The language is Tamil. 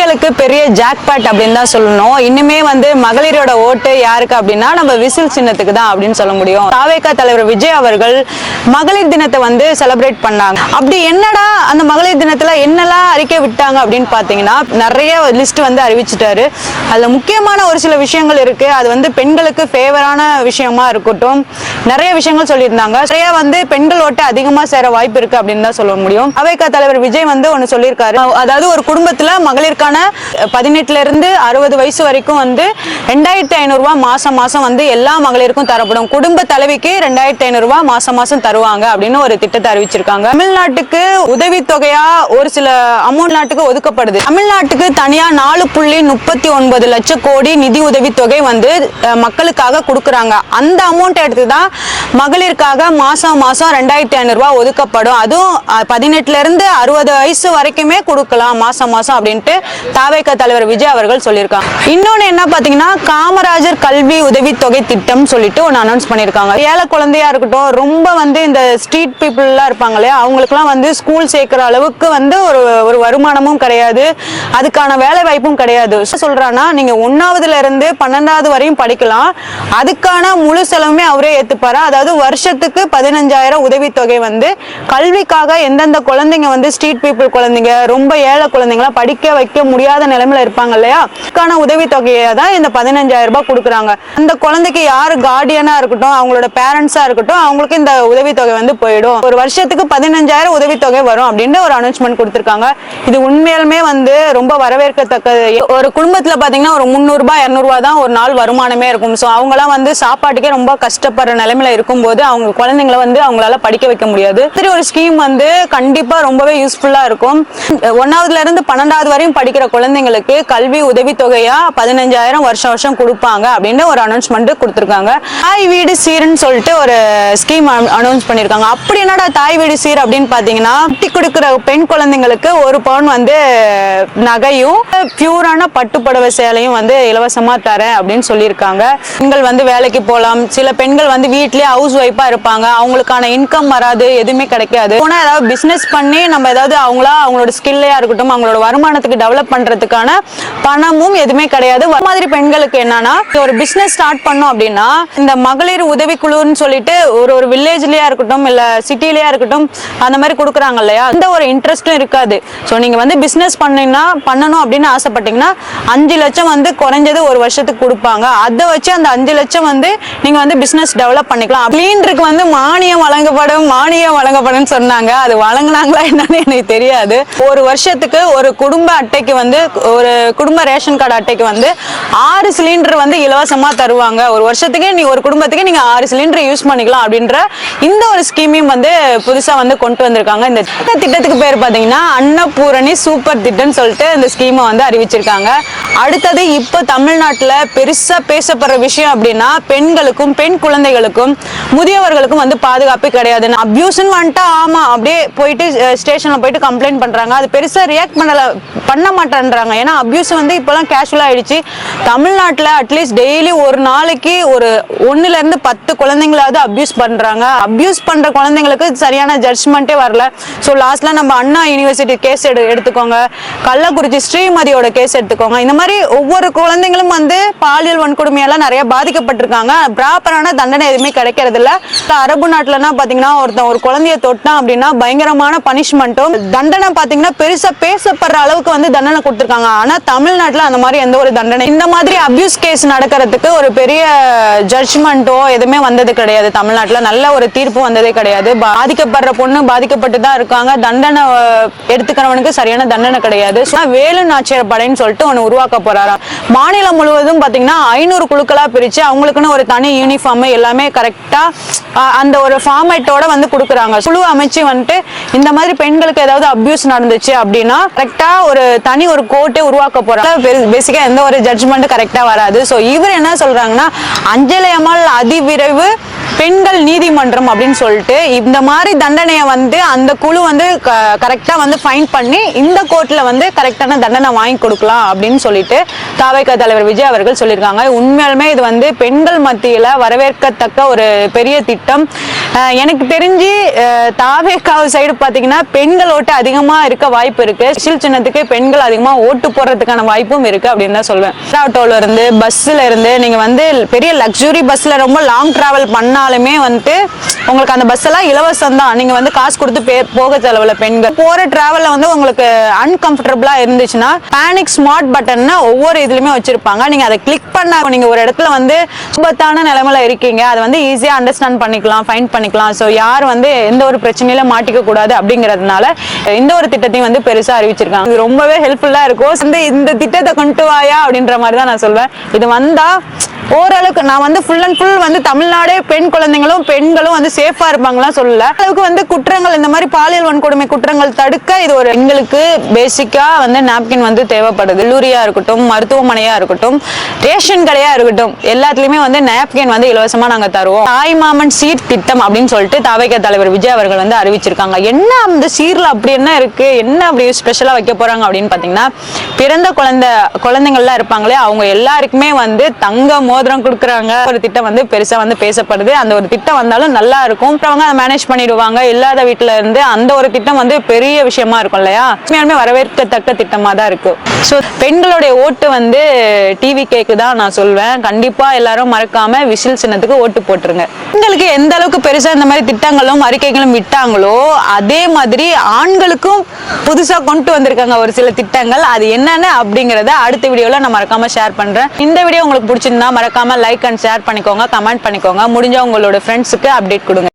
பெண்களுக்கு பெரிய ஜாக்பாட் அப்படின்னு தான் சொல்லணும். இன்னுமே வந்து மகளிரோட ஓட்டு யாருக்கு அப்படின்னா நம்ம விசில் சின்னத்துக்கு தான் அப்படின்னு சொல்ல முடியும். தாவேகா தலைவர் விஜய் அவர்கள் மகளிர் தினத்தை வந்து செலிப்ரேட் பண்ணாங்க. அப்படி என்னடா அந்த மகளிர் தினத்துல என்னெல்லாம் அறிக்கை விட்டாங்க அப்படின்னு பாத்தீங்கன்னா நிறைய லிஸ்ட் வந்து அறிவிச்சிட்டாரு. அதுல முக்கியமான ஒரு சில விஷயங்கள் இருக்கு. அது வந்து பெண்களுக்கு ஃபேவரான விஷயமா இருக்கட்டும், நிறைய விஷயங்கள் சொல்லியிருந்தாங்க. நிறைய வந்து பெண்கள் ஓட்டு அதிகமா சேர வாய்ப்பு இருக்கு அப்படின்னு தான் சொல்ல முடியும். தாவேகா தலைவர் விஜய் வந்து ஒன்னு சொல்லியிருக்காரு. அதாவது ஒரு குடும்பத்துல மகளிருக்கான 18 இருந்து 60 வயசு வரைக்கும் வந்து 2500 ரூபாய் மாசம் வந்து எல்லா மகளிருக்கும் தரப்படும். குடும்ப தலைவிக்கு 2500 ரூபாய் மாசம் தருவாங்க அப்படின்னு ஒரு திட்டத்தை அறிவிச்சிருக்காங்க. தமிழ்நாட்டுக்கு உதவித்தொகையா ஒரு சில அமௌண்ட் நாட்டுக்கு ஒதுக்கப்படுது. தமிழ்நாட்டுக்கு தனியா 4.39 லட்சம் கோடி நிதி உதவித்தொகை வந்து மக்களுக்காக கொடுக்கறாங்க. அந்த அமௌண்ட் எடுத்துதான் மகளிருக்காக மாசம் 2500 ரூபாய் ஒதுக்கப்படும். அதுவும் 18 இருந்து 60 வயசு வரைக்குமே கொடுக்கலாம் மாசம் அப்படின்ட்டு தாவேகா தலைவர் விஜய் அவர்கள் சொல்லியிருக்காங்க. இன்னொன்னு என்ன பாத்தீங்கன்னா காமராஜர் கல்வி உதவித்தொகை திட்டம் சொல்லிட்டு ஒன்னு அனௌன்ஸ் பண்ணிருக்காங்க. ஏழை குழந்தையா இருக்கட்டும், ரொம்ப வந்து இந்த ஸ்ட்ரீட் பீப்புள் எல்லாம் இருப்பாங்க இல்லையா, அவங்களுக்கு எல்லாம் வந்து ஸ்கூல் சேர்க்கிற அளவுக்கு வந்து ஒரு வருமானமும் கிடையாது, அதுக்கான வேலை வாய்ப்பும் கிடையாது. சொல்றானா நீங்க 1ஆவதுல இருந்து 12ஆவது வரையும் படிக்கலாம், அதுக்கான முழு செலவுமே அவரே ஏத்துப்பாரு. அதாவது வருஷத்துக்கு 15,000 உதவித்தொகை வந்து கல்விக்காக எந்தெந்த குழந்தைங்க வந்து ஸ்ட்ரீட் பீப்புள் குழந்தைங்க, ரொம்ப ஏழை குழந்தைங்களா படிக்க வைக்க முடியாத நிலைமையில இருப்பாங்க இல்லையா, அதுக்கான உதவித்தொகையை தான் இந்த 15,000 ரூபாய் கொடுக்குறாங்க. அந்த குழந்தைக்கு யாரு கார்டியனா இருக்கட்டும், அவங்களோட பேரண்ட்ஸா இருக்கட்டும், அவங்களுக்கு இந்த உதவித்தொகை வந்து போயிடும். ஒரு வருஷத்துக்கு 15,000 உதவித்தொகை வரும் அப்படின்னு ஒரு அனௌன்ஸ்மெண்ட் கொடுத்திருக்காங்க. இது உண்மையாலுமே வந்து ரொம்ப வரவேற்கத்தக்கது. ஒரு குடும்பத்துல பாத்தீங்கன்னா ஒரு 300 ரூபாய் 200 ரூபாய் தான் ஒரு நாள் வருமானமே இருக்கும். ஸோ அவங்களாம் வந்து சாப்பாட்டுக்கே ரொம்ப கஷ்டப்படுற நிலைமையில இருக்கும்போது அவங்க குழந்தைங்களை வந்து அவங்களால படிக்க வைக்க முடியாது. சரி, ஒரு ஸ்கீம் வந்து கண்டிப்பா ரொம்பவே யூஸ்ஃபுல்லா இருக்கும். 1ஆவதுல இருந்து 12ஆவது வரையும் படிக்கிற குழந்தைங்களுக்கு கல்வி உதவித்தொகையா 15,000 வருஷம் கொடுப்பாங்க அப்படின்னு ஒரு அனௌன்ஸ்மெண்ட் கொடுத்திருக்காங்க. தாய் வீடு சீர்னு சொல்லிட்டு ஒரு ஸ்கீம் அனௌன்ஸ் பண்ணிருக்காங்க. அப்படி என்னடா தாய் வீடு சீர் அப்படின்னு பாத்தீங்கன்னா, கட்டி கொடுக்கிற பெண் குழந்தைங்களுக்கு 1 பவுன் வந்து நகையும் பியூரான பட்டு புடவை சேலையும் வந்து இலவசமா தரேன் அப்படின்னு சொல்லியிருக்காங்க. பெண்கள் வந்து வேலைக்கு போகலாம். சில பெண்கள் வந்து வீட்லயே ஹவுஸ் ஒய்ஃபா இருப்பாங்க, அவங்களுக்கான இன்கம் வராது, எதுவுமே கிடைக்காது. போனா ஏதாவது பிசினஸ் பண்ணி நம்ம ஏதாவது அவங்களோட ஸ்கில்லையா இருக்கட்டும், அவங்களோட வருமானத்துக்கு டெவலப் பண்றதுக்கான பணமும் எதுவுமே கிடையாது. மாதிரி பெண்களுக்கு என்னன்னா ஒரு பிசினஸ் ஸ்டார்ட் பண்ணோம் அப்படின்னா இந்த மகளிர் உதவிக்குழுன்னு சொல்லிட்டு ஒரு வில்லேஜ்லயா இருக்கட்டும் இல்ல சிட்டிலயா இருக்கட்டும் அந்த மாதிரி கொடுக்குறாங்க இல்லையா, அந்த ஒரு இன்ட்ரெஸ்டும் இருக்காது. ஸோ நீங்க வந்து பிசினஸ் பண்ணணும் அப்படின்னு ஆசைப்பட்டீங்கன்னா 5 லட்சம் வந்து குறைஞ்சது ஒரு வருஷத்துக்கு கொடுப்பாங்க. அதை வச்சு அந்த 5 லட்சம் வந்து நீங்க வந்து பிசினஸ் டெவலப் பண்ணிக்கலாம். சிலிண்டருக்கு வந்து மானியம் வழங்கப்படும் சொன்னாங்க. அது வழங்கினாங்களா என்னன்னு எனக்கு தெரியாது. ஒரு வருஷத்துக்கு ஒரு குடும்ப அட்டைக்கு வந்து ஒரு குடும்ப ரேஷன் கார்டு அட்டைக்கு வந்து 6 சிலிண்டர் வந்து இலவசமா தருவாங்க. ஒரு வருஷத்துக்கு ஒரு குடும்பத்துக்கு நீங்க 6 சிலிண்டர் யூஸ் பண்ணிக்கலாம் அப்படின்ற இந்த ஒரு ஸ்கீமையும் வந்து புதுசா வந்து கொண்டு வந்திருக்காங்க. இந்த திட்டத்துக்கு பேர் பாத்தீங்கன்னா அன்னபூரணி சூப்பர் திட்டம்னு சொல்லிட்டு இந்த ஸ்கீமை வந்து அறிவிச்சிருக்காங்க. அடுத்தது இப்போ தமிழ்நாட்டுல பெருசா பேசப்படுற விஷயம் அப்படின்னா பெண்களுக்கும் பெண் குழந்தைகளுக்கும் முதியவர்களுக்கும் வந்து பாதுகாப்பு கிடையாது. அபியூஸ்ன்னு வந்துட்டா ஆமா அப்படியே போயிட்டு ஸ்டேஷன்ல போயிட்டு கம்ப்ளைண்ட் பண்றாங்க. அது பெருசா ரியாக்ட் பண்ண மாட்டேன்றாங்க. ஏன்னா அபியூஸ் வந்து இப்பெல்லாம் கேஷுவலா ஆயிடுச்சு. தமிழ்நாட்டுல அட்லீஸ்ட் டெய்லி ஒரு நாளைக்கு ஒரு 1ல இருந்து 10 குழந்தைங்களாவது அபியூஸ் பண்றாங்க. அபியூஸ் பண்ற குழந்தைங்களுக்கு சரியான ஜட்ஜ்மெண்டே வரல. ஸோ லாஸ்ட்ல நம்ம அண்ணா யூனிவர்சிட்டி கேஸ் எடுத்துக்கோங்க, கள்ளக்குறிச்சி ஸ்ரீமதியோட கேஸ் எடுத்துக்கோங்க. இந்த மாதிரி ஒவ்வொரு குழந்தைங்களும் வந்து பாலியல் வன்கொடுமையெல்லாம் நிறைய பாதிக்கப்பட்டிருக்காங்க. ப்ராப்பரான தண்டனை எதுவுமே கிடைக்கிறது இல்ல. அரபு நாட்டுலன்னா பாத்தீங்கன்னா ஒரு குழந்தைய தொட்டான் அப்படின்னா பயங்கரமான பனிஷ்மெண்ட்டும் தண்டனை பாத்தீங்கன்னா பெருசா பேசப்படுற அளவுக்கு வந்து தண்டனை கொடுத்திருக்காங்க. ஆனா தமிழ்நாட்டுல அந்த மாதிரி எந்த ஒரு தண்டனை, இந்த மாதிரி அபியூஸ் கேஸ் நடக்கிறதுக்கு ஒரு பெரிய ஜட்ஜ்மெண்ட்டோ எதுவுமே வந்தது கிடையாது. தமிழ்நாட்டுல நல்ல ஒரு தீர்ப்பு வந்ததே கிடையாது. பாதிக்கப்படுற பொண்ணு பாதிக்கப்பட்டு தான் இருக்காங்க. தண்டனை எடுத்துக்கிறவனுக்கு சரியான தண்டனை கிடையாது. வேலு நாச்சியார் படைன்னு சொல்லிட்டு ஒன்னு உருவாக்க போறாராம். மாநிலம் முழுவதும் பாத்தீங்கன்னா 500 குழுக்களா பிரிச்சு அவங்களுக்குன்னு ஒரு தனி யூனிஃபார்ம் எல்லாமே கரெக்டா அந்த ஒரு ஃபார்மேட்டோட வந்து கொடுக்குறாங்க. குழு அமைச்சு வந்துட்டு இந்த மாதிரி பெண்களுக்கு ஏதாவது அபியூஸ் நடந்துச்சு அப்படின்னா கரெக்டா ஒரு தனி ஒரு கோர்ட்டே உருவாக்க போறாங்க. பேசிக்கா எந்த ஒரு ஜட்ஜ்மெண்ட் கரெக்டா வராது. ஸோ இவர் என்ன சொல்றாங்கன்னா அஞ்சலி அம்மாள் அதிவிரைவு பெண்கள் நீதிமன்றம் அப்படின்னு சொல்லிட்டு இந்த மாதிரி தண்டனையை வந்து அந்த குழு வந்து கரெக்டா வந்து ஃபைன் பண்ணி இந்த கோர்ட்ல வந்து கரெக்டான தண்டனை வாங்கி கொடுக்கலாம் அப்படின்னு சொல்லிட்டு தாவேகா தலைவர் விஜய் அவர்கள் சொல்லியிருக்காங்க. உண்மையாலுமே இது வந்து பெண்கள் மத்தியில வரவேற்கத்தக்க ஒரு பெரிய திட்டம். எனக்கு தெரிஞ்சு தாவேகா சைடு பாத்தீங்கன்னா பெண்கள் ஓட்டு அதிகமா இருக்க வாய்ப்பு இருக்கு. விசில் சின்னத்துக்கு பெண்கள் அதிகமா ஓட்டு போடுறதுக்கான வாய்ப்பும் இருக்கு அப்படின்னு தான் சொல்வேன். ஆட்டோல இருந்து பஸ்ல இருந்து நீங்க வந்து பெரிய லக்ஸுரி பஸ்ல ரொம்ப லாங் டிராவல் பண்ணாலுமே வந்து உங்களுக்கு அந்த பஸ் எல்லாம் இலவசம் தான். நீங்க வந்து காசு கொடுத்து போக செலவுல பெண்கள் போற டிராவல்ல வந்து உங்களுக்கு அன்கம்ஃபர்டபுளா இருந்துச்சுன்னா பேனிக் ஸ்மார்ட் பட்டன் ஒவ்வொரு இதுலயுமே வச்சிருப்பாங்க. நீங்க அதை கிளிக் பண்ண நீங்க ஒரு இடத்துல வந்து சுபத்தான நிலைமையில இருக்கீங்க, அதை வந்து ஈஸியா அண்டர்ஸ்டாண்ட் பண்ணிக்கலாம், ஃபைண்ட் பண்ணிக்கலாம். ஸோ யார் வந்து எந்த ஒரு பிரச்சனையில மாட்டிக்க கூடாது அப்படிங்கறதுனால இந்த ஒரு திட்டத்தையும் வந்து பெருசா அறிவிச்சிருக்காங்க. இது ரொம்பவே ஹெல்ப்ஃபுல்லா இருக்கும். வந்து இந்த திட்டத்தை கொண்டு வாயா அப்படின்ற மாதிரி தான் நான் சொல்வேன். இது வந்தா ஓரளவுக்கு நான் வந்து ஃபுல் அண்ட் ஃபுல் வந்து தமிழ்நாடே பெண் குழந்தைங்களும் பெண்களும் வந்து சேஃபா இருப்பாங்களா சொல்லல. அளவுக்கு வந்து குற்றங்கள் இந்த மாதிரி பாலியல் வன்கொடுமை குற்றங்கள் தடுக்க இது ஒரு பெண்களுக்கு பேசிக்கா வந்து நாப்கின் வந்து தேவைப்படுது. கல்லூரியா இருக்கட்டும், மருத்துவமனையா இருக்கட்டும், ரேஷன் கடையா இருக்கட்டும், எல்லாத்துலயுமே வந்து நாப்கின் வந்து இலவசமா நாங்க தருவோம். தாய்மாமன் சீர் திட்டம் அப்படின்னு சொல்லிட்டு தாவேகா தலைவர் விஜய் அவர்கள் வந்து அறிவிச்சிருக்காங்க. என்ன அந்த சீர்ல அப்படி என்ன இருக்கு, என்ன அப்படி ஸ்பெஷலா வைக்க போறாங்க அப்படின்னு பாத்தீங்கன்னா, பிறந்த குழந்தைங்கள்லாம் இருப்பாங்களே அவங்க எல்லாருக்குமே வந்து தங்க மோதிரம் கொடுக்குறாங்க. ஒரு திட்டம் வந்து பெருசா வந்து பேசப்படுது. அந்த ஒரு திட்டம் வந்தாலும் நல்லா இருக்கும். அவங்க அதை மேனேஜ் பண்ணிடுவாங்க. இல்லாத வீட்டுல இருந்து அந்த ஒரு திட்டம் வந்து பெரிய விஷயமா இருக்கும் இல்லையா. உண்மையாலுமே வரவேற்கத்தக்க திட்டமா தான் இருக்கு. ஸோ பெண்களுடைய ஓட்டு வந்து டிவி கேக்கு தான் நான் சொல்வேன். கண்டிப்பா எல்லாரும் மறக்காம விசில் சின்னத்துக்கு ஓட்டு போட்டுருங்க. பெண்களுக்கு எந்த அளவுக்கு பெருசா இந்த மாதிரி திட்டங்களும் அறிக்கைகளும் விட்டாங்களோ அதே மாதிரி ஆண்களுக்கும் புதுசா கொண்டு வந்திருக்காங்க ஒரு சில திட்டங்கள். அது என்னன்னு அப்படிங்கறத அடுத்த வீடியோல நான் மறக்காம ஷேர் பண்றேன். இந்த வீடியோ உங்களுக்கு பிடிச்சிருந்தா மறக்காம லைக் அண்ட் ஷேர் பண்ணிக்கோங்க, கமெண்ட் பண்ணிக்கோங்க. முடிஞ்சா உங்களோட ஃப்ரெண்ட்ஸுக்கு அப்டேட் கொடுங்க.